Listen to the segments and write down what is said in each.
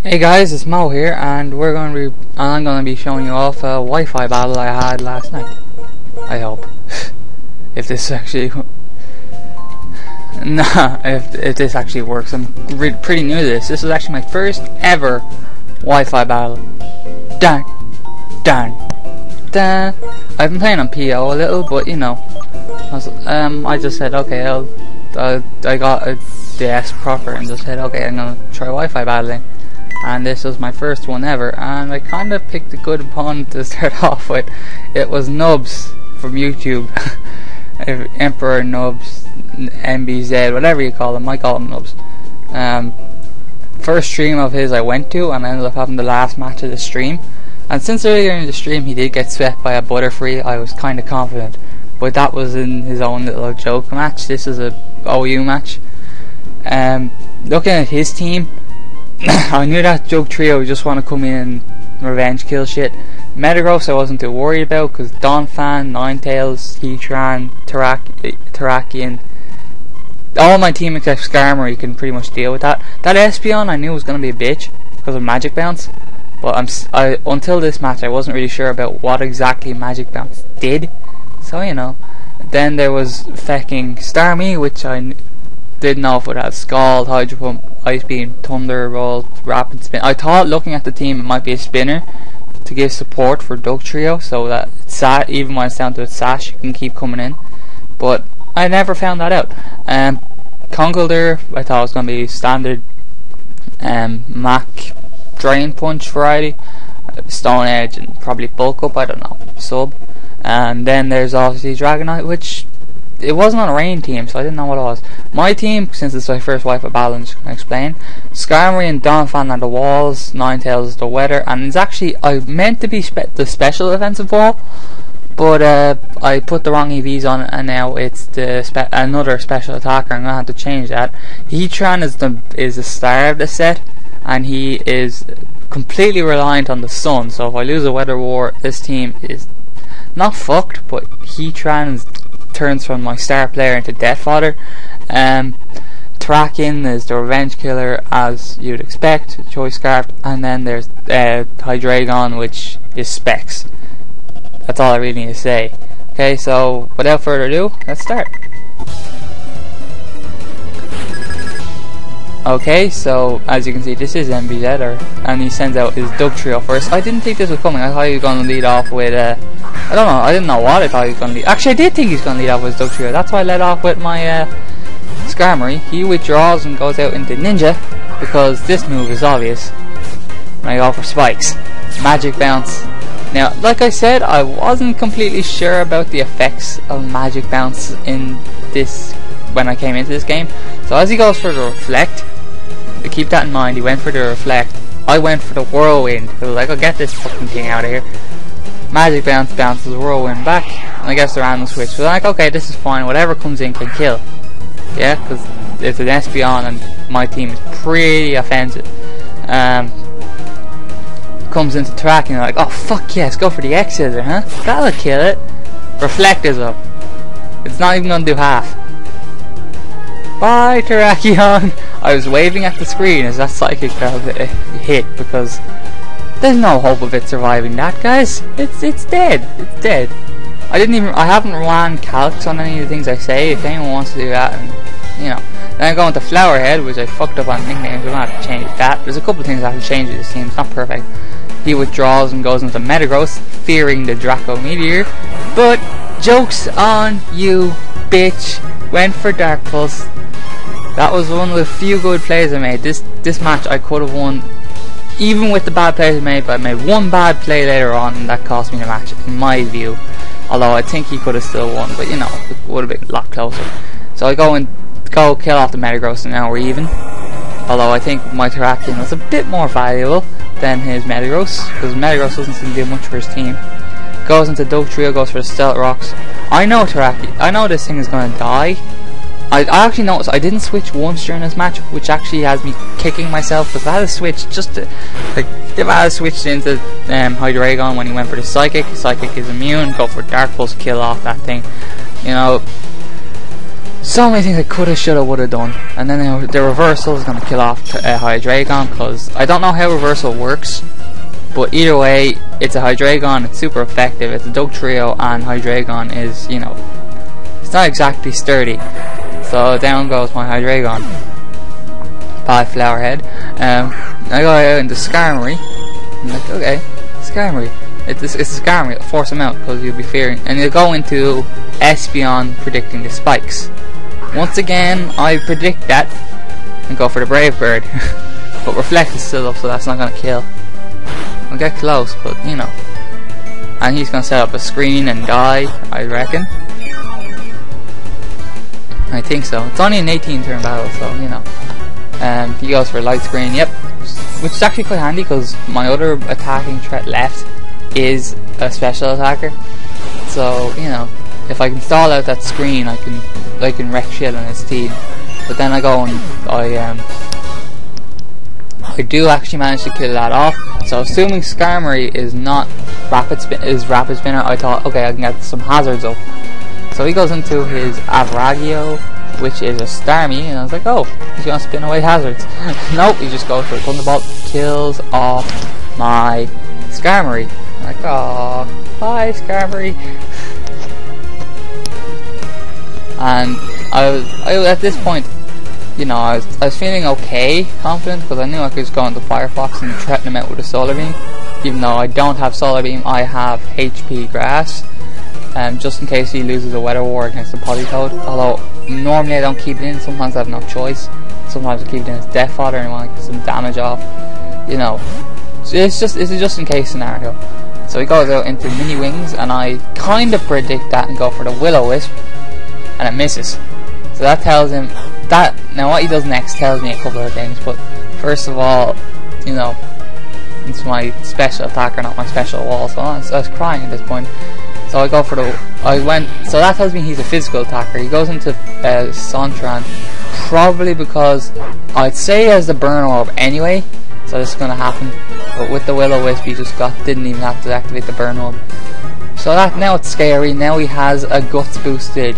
Hey guys, it's Mo here, and I'm gonna be showing you off a Wi-Fi battle I had last night. I hope, if this actually, if this actually works. I'm pretty new to this. This is actually my first ever Wi-Fi battle. Dun, dun, dun. I've been playing on PO a little, but you know, I just said okay. I got a DS proper and just said okay, I'm gonna try Wi-Fi battling. And this was my first one ever, and I kind of picked a good opponent to start off with. It was Nubs from YouTube. Emperor Nubs, MBZ, whatever you call him. I call him Nubs. First stream of his I went to, and I ended up having the last match of the stream. And since earlier in the stream he did get swept by a Butterfree, I was kind of confident. But that was in his own little joke match. This is a OU match. Looking at his team, I knew that Dugtrio just want to come in and revenge kill shit. Metagross I wasn't too worried about because Donphan, Ninetales, Heatran, Terrakion, all my team except Skarmory can pretty much deal with that. That Espeon I knew was going to be a bitch because of Magic Bounce, but until this match I wasn't really sure about what exactly Magic Bounce did, so you know. Then there was fecking Starmie, which I didn't know if it had Scald, Hydro Pump, Ice Beam, Thunderbolt, Rapid Spin. I thought looking at the team it might be a spinner to give support for Dugtrio so that even when it's down to its sash it can keep coming in, but I never found that out. Conkeldurr I thought it was going to be standard Mac Drain Punch variety, Stone Edge and probably Bulk Up, I don't know, sub. And then there's obviously Dragonite, which it wasn't on a rain team, so I didn't know what it was. My team, since it's my first Wi-Fi battle, I'm just going to explain. Skarmory and Donphan are the walls, Ninetales is the weather, and it's actually, I meant to be the special offensive wall, but I put the wrong EVs on it, and now it's the another special attacker. I'm going to have to change that. Heatran is the star of the set, and he is completely reliant on the sun, so if I lose a weather war, this team is not fucked, but Heatran turns from my star player into death fodder. Terrakion is the revenge killer as you'd expect, Choice Scarf, and then there's Hydreigon, which is Specs. That's all I really need to say. Okay, so without further ado, let's start. Okay, so as you can see, this is MBZ, and he sends out his Dugtrio first. I didn't think this was coming. I thought he was going to lead off with I don't know, I didn't know what I thought he was going to lead. Actually, I did think he was going to lead off with his Dugtrio. That's why I led off with my Skarmory. He withdraws and goes out into Ninja because this move is obvious. And I go for Spikes. Magic Bounce. Now, like I said, I wasn't completely sure about the effects of Magic Bounce in this when I came into this game. So as he goes for the Reflect, keep that in mind, he went for the Reflect. I went for the Whirlwind. I was like, I'll get this fucking thing out of here. Magic Bounce bounces Whirlwind back, and I guess the random switch. So I'm like, okay, this is fine, whatever comes in can kill. Yeah, because it's an Espeon and my team is pretty offensive. Comes into Terrakion, and like, oh fuck yes, go for the X-Scissor, huh? That'll kill it. Reflect is up. It's not even gonna do half. Bye Terrakion! I was waving at the screen as that Psychic hit because there's no hope of it surviving that, guys. It's dead. It's dead. I haven't ran calcs on any of the things I say. If anyone wants to do that, and you know. Then I go into Flowerhead, which I fucked up on nicknames. We're gonna have to change that. There's a couple of things I have to change with this team. It's not perfect. He withdraws and goes into Metagross, fearing the Draco Meteor. But joke's on you, bitch. Went for Dark Pulse. That was one of the few good plays I made. This match I could have won, even with the bad plays I made, but I made one bad play later on and that cost me the match, in my view. Although I think he could have still won, but you know, it would have been a lot closer. So I go kill off the Metagross and now we're even. Although I think my Terrakion was a bit more valuable than his Metagross, because Metagross doesn't seem to do much for his team. Goes into Dugtrio, goes for the Stealth Rocks. I know this thing is going to die. I actually noticed I didn't switch once during this match, which actually has me kicking myself, because I had to switch just to, like, if I had switched into Hydreigon when he went for the Psychic is immune, go for Dark Pulse, kill off that thing. You know, So many things I coulda, shoulda, woulda done. And then the reversal is going to kill off Hydreigon, because I don't know how reversal works, but either way, it's a Hydreigon, it's super effective, it's a Dugtrio, and Hydreigon is, you know, it's not exactly sturdy. So down goes my Hydreigon. Bad Flowerhead. I go out into Skarmory. I'm like, okay, Skarmory. It's a Skarmory, force him out, because you'll be fearing. And you go into Espeon, predicting the spikes. Once again, I predict that and go for the Brave Bird. But Reflect is still up, so that's not going to kill. I'll get close, but you know. And he's going to set up a screen and die, I reckon. I think so. It's only an 18 turn battle, so you know. He goes for light screen, yep. Which is actually quite handy, because my other attacking threat left is a special attacker. So, you know, if I can stall out that screen, I can wreck shit on his team. But then I go and I do actually manage to kill that off. So assuming Skarmory is not rapid spinner, I thought, okay, I can get some hazards up. So he goes into his Avragio, which is a Starmie, and I was like, oh, he's gonna spin away hazards. Nope, he just goes for a Thunderbolt, kills off my Skarmory. I'm like, oh, bye Skarmory. And I was at this point, you know, I was feeling okay, confident, because I knew I could just go into Firefox and threaten him out with a Solar Beam. Even though I don't have Solar Beam, I have HP Grass, just in case he loses a Weather War against the Politoed. Although normally I don't keep it in, sometimes I have no choice. Sometimes I keep it in as Death Fodder and I want to get some damage off. You know, so it's a just in case scenario. So he goes out into Mini Wings, and I kind of predict that and go for the Will-O-Wisp, and it misses. So that tells him that. Now what he does next tells me a couple of things, but first of all, you know, it's my special attacker, not my special wall, so I was crying at this point. So I go for so that tells me he's a physical attacker. He goes into Sontran, probably because I'd say he has the Burn Orb anyway, so this is going to happen. But with the Will-O-Wisp, he just didn't even have to activate the Burn Orb. So that, now it's scary. Now he has a Guts boosted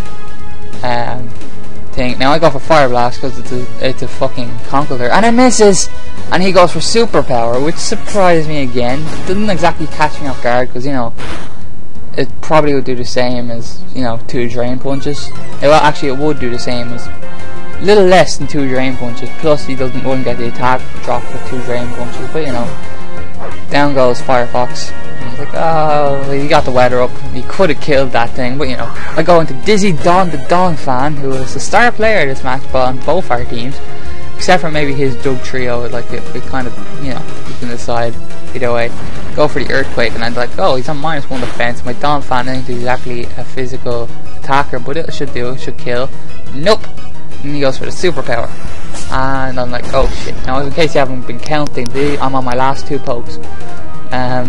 thing. Now I go for Fire Blast because it's a fucking Conkeldurr, and it misses. And he goes for Superpower, which surprised me again. It didn't exactly catch me off guard, because you know, it probably would do the same as, you know, 2 Drain Punches. Well, actually it would do the same as a little less than 2 Drain Punches, plus he wouldn't get the attack drop with 2 Drain Punches, but you know, down goes Firefox. And I was like, oh, he got the weather up, he could have killed that thing, but you know, I go into Dizzy Dawn, the Dawn fan, who was the star player this match, but on both our teams, except for maybe his Dugtrio, like it kind of, you know, you can decide either way. Go for the Earthquake, and I'm like, oh, he's on -1 defense. My Dawn fan isn't exactly a physical attacker, but it should kill. Nope. And he goes for the Superpower, and I'm like, oh shit. Now, in case you haven't been counting, I'm on my last 2 pokes.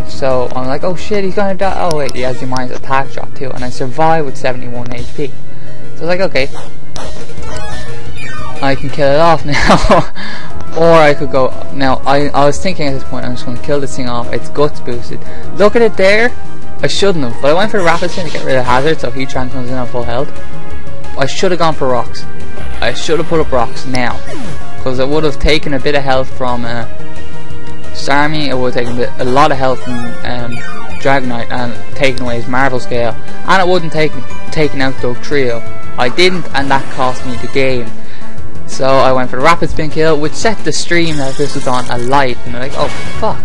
So I'm like, oh shit, he's gonna die. Oh wait, he has the minus attack drop too, and I survive with 71 HP. So I was like, okay, I can kill it off now. Or I could go. Now I was thinking at this point, I'm just going to kill this thing off. It's Guts boosted. Look at it there. I shouldn't have, but I went for the Rapid Spin to get rid of Hazard, so if Heatran comes in on full health. I should have gone for Rocks. I should have put up Rocks now, because it would have taken a bit of health from Starmie. It would have taken a lot of health from Dragonite and taken away his Marvel Scale, and it wouldn't taken out Dugtrio. I didn't, and that cost me the game. So I went for the Rapid Spin kill, which set the stream that this was on alight, and they're like, oh fuck,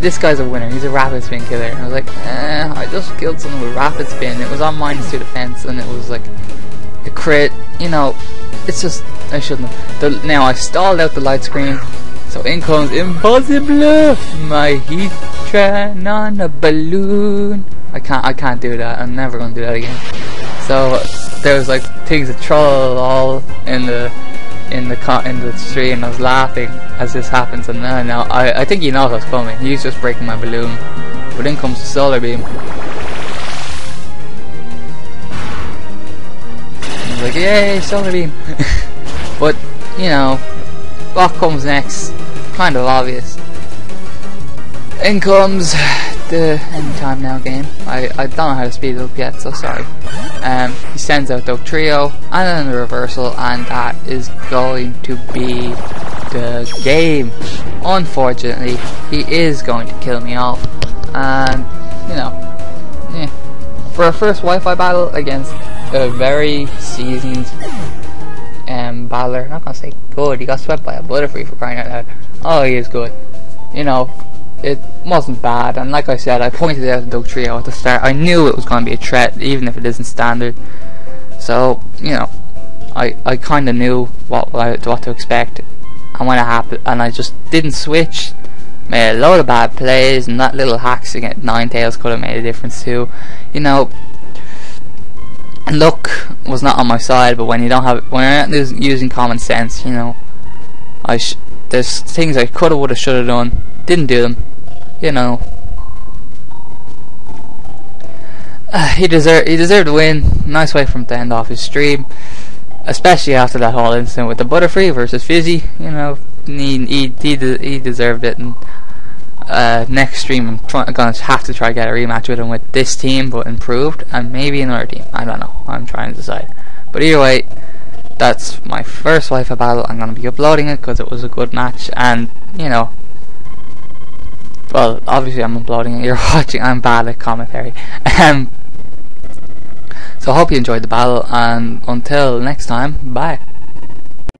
this guy's a winner, he's a Rapid Spin killer. And I was like, I just killed someone with Rapid Spin. It was on -2 defense, and it was like a crit, you know. It's just, I shouldn't have. Now I stalled out the light screen, so in comes Impossible, my Heatran on a balloon. I can't do that. I'm never gonna do that again. So there was like things that troll all in the stream, and I was laughing as this happens, and now I think he knows what's coming. He's just breaking my balloon, but in comes the Solar Beam. I was like, yay, Solar Beam. But you know, what comes next? Kind of obvious. In comes the Anytime Now game. I don't know how to speed it up yet, so sorry. He sends out Dugtrio and then the reversal, and that is going to be the game. Unfortunately, he is going to kill me off, and you know, yeah. For a first Wi-Fi battle against a very seasoned battler, I'm not gonna say good. He got swept by a Butterfree, for crying out loud. Oh, he is good. You know, it wasn't bad, and like I said, I pointed out the Dugtrio at the start. I knew it was going to be a threat, even if it isn't standard. So, you know, I kind of knew what to expect, and when it happened, and I just didn't switch. Made a load of bad plays, and that little hacks against Ninetales could have made a difference too. You know, luck was not on my side, but when you don't have, when you're not using common sense, you know, there's things I coulda, woulda, shoulda done, didn't do them. You know, he deserved to win. Nice way for him to end off his stream, especially after that whole incident with the Butterfree versus Fizzy. You know, he deserved it. And next stream I'm gonna have to try to get a rematch with him with this team, but improved, and maybe another team. I don't know. I'm trying to decide. But either way, that's my first Wi-Fi battle. I'm gonna be uploading it because it was a good match, and you know. Well, obviously I'm uploading it, you're watching, I'm bad at commentary. So I hope you enjoyed the battle, and until next time, bye.